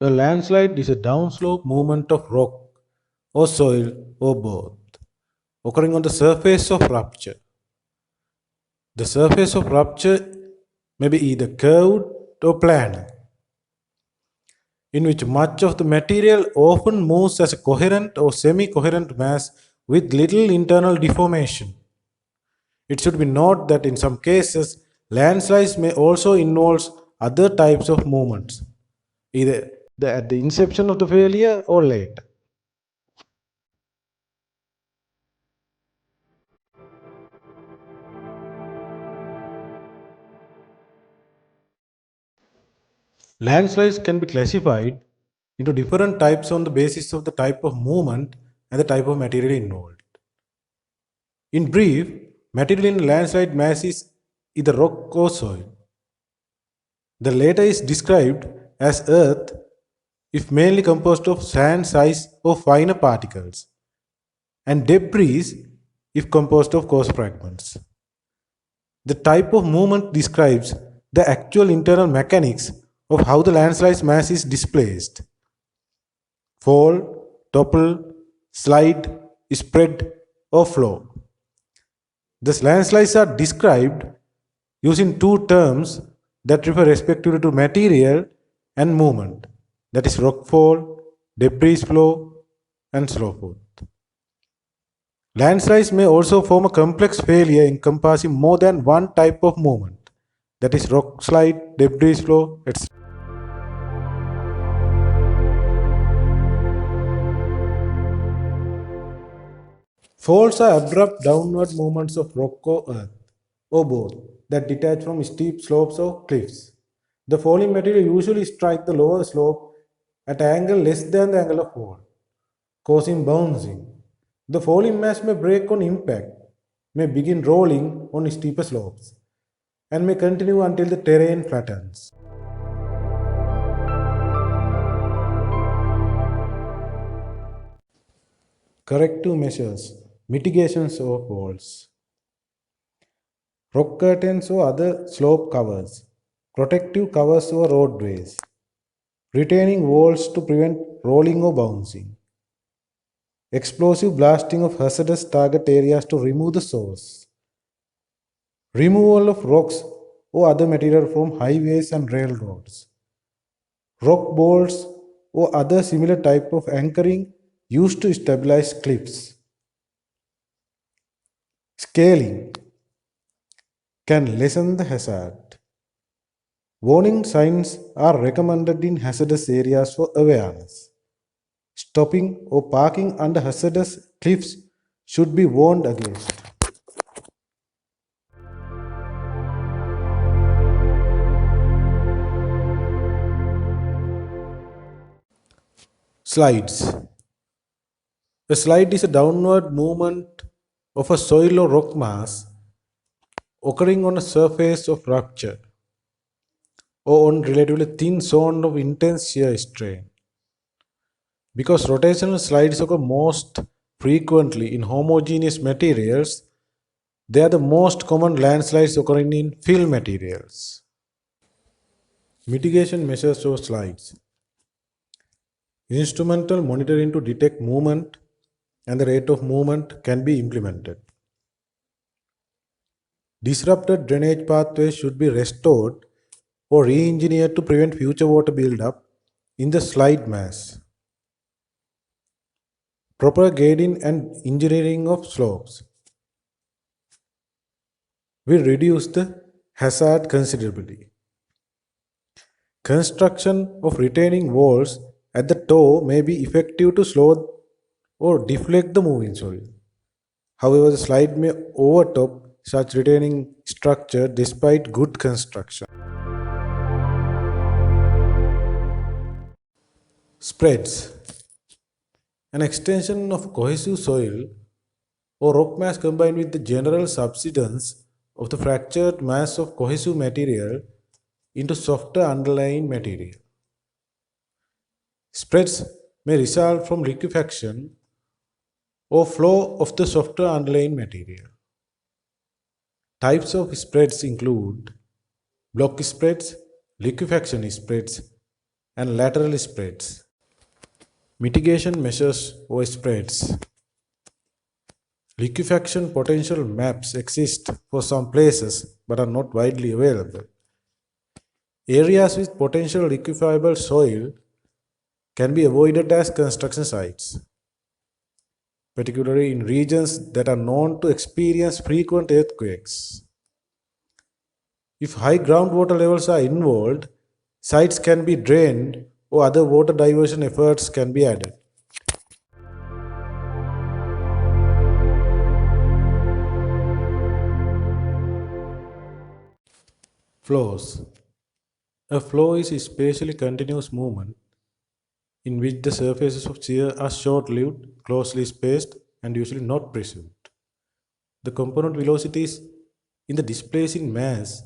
A landslide is a downslope movement of rock or soil or both occurring on the surface of rupture. The surface of rupture may be either curved or planar, in which much of the material often moves as a coherent or semi coherent mass with little internal deformation. It should be noted that in some cases, landslides may also involve other types of movements, either at the inception of the failure or later. Landslides can be classified into different types on the basis of the type of movement and the type of material involved. In brief, material in landslide mass is either rock or soil. The latter is described as earth if mainly composed of sand size or finer particles, and debris if composed of coarse fragments. The type of movement describes the actual internal mechanics of how the landslide's mass is displaced. Fall, topple, slide, spread, or flow. Thus, landslides are described using two terms that refer respectively to material and movement, that is, rockfall, debris flow, and so forth. Landslides may also form a complex failure encompassing more than one type of movement, that is, rock slide, debris flow, etc. Faults are abrupt downward movements of rock or earth, or both, that detach from steep slopes or cliffs. The falling material usually strikes the lower slope at an angle less than the angle of fall, causing bouncing. The falling mass may break on impact, may begin rolling on steeper slopes, and may continue until the terrain flattens. Corrective measures, mitigations of falls. Rock curtains or other slope covers, protective covers over roadways, retaining walls to prevent rolling or bouncing, explosive blasting of hazardous target areas to remove the source, removal of rocks or other material from highways and railroads, rock bolts or other similar type of anchoring used to stabilize cliffs, scaling can lessen the hazard. Warning signs are recommended in hazardous areas for awareness. Stopping or parking under hazardous cliffs should be warned against. Slides. A slide is a downward movement of a soil or rock mass occurring on a surface of rupture or on relatively thin zone of intense shear strain. Because rotational slides occur most frequently in homogeneous materials, they are the most common landslides occurring in fill materials. Mitigation measures of slides. Instrumental monitoring to detect movement and the rate of movement can be implemented. Disrupted drainage pathways should be restored or re-engineered to prevent future water buildup in the slide mass. Proper grading and engineering of slopes will reduce the hazard considerably. Construction of retaining walls at the toe may be effective to slow or deflect the moving soil. However, the slide may overtop such retaining structure despite good construction. Spreads. An extension of cohesive soil or rock mass combined with the general subsidence of the fractured mass of cohesive material into softer underlying material. Spreads may result from liquefaction or flow of the softer underlying material. Types of spreads include block spreads, liquefaction spreads, and lateral spreads. Mitigation measures or spreads. Liquefaction potential maps exist for some places but are not widely available. Areas with potential liquefiable soil can be avoided as construction sites, particularly in regions that are known to experience frequent earthquakes. If high groundwater levels are involved, sites can be drained or other water diversion efforts can be added. Flows. A flow is a spatially continuous movement in which the surfaces of shear are short-lived, closely spaced, and usually not preserved. The component velocities in the displacing mass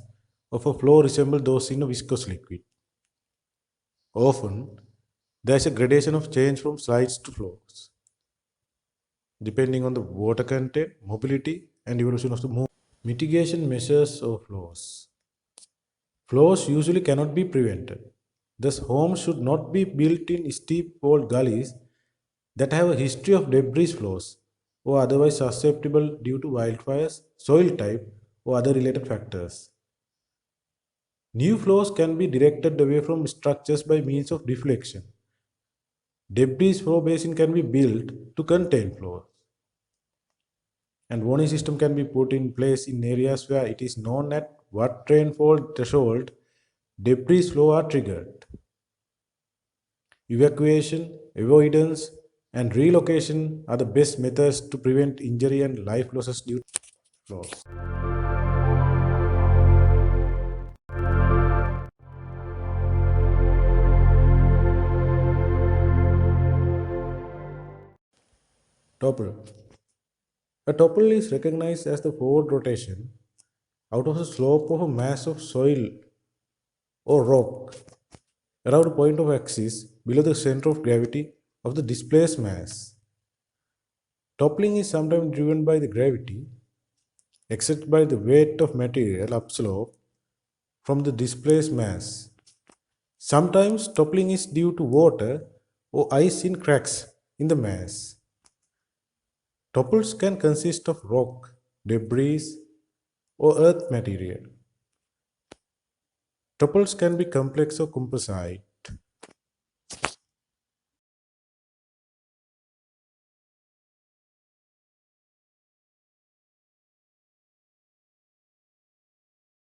of a flow resemble those in a viscous liquid. Often, there is a gradation of change from slides to flows, depending on the water content, mobility, and evolution of the movement. Mitigation measures of flows. Flows usually cannot be prevented. Thus, homes should not be built in steep walled gullies that have a history of debris flows or otherwise susceptible due to wildfires, soil type, or other related factors. New flows can be directed away from structures by means of deflection. Debris flow basin can be built to contain flows, and warning system can be put in place in areas where it is known at what rainfall threshold debris flow are triggered. Evacuation, avoidance, and relocation are the best methods to prevent injury and life losses due to flows. Topple. A topple is recognized as the forward rotation out of the slope of a mass of soil or rock around a point of axis below the center of gravity of the displaced mass. Toppling is sometimes driven by the gravity, except by the weight of material upslope from the displaced mass. Sometimes toppling is due to water or ice in cracks in the mass. Topples can consist of rock, debris, or earth material. Topples can be complex or composite.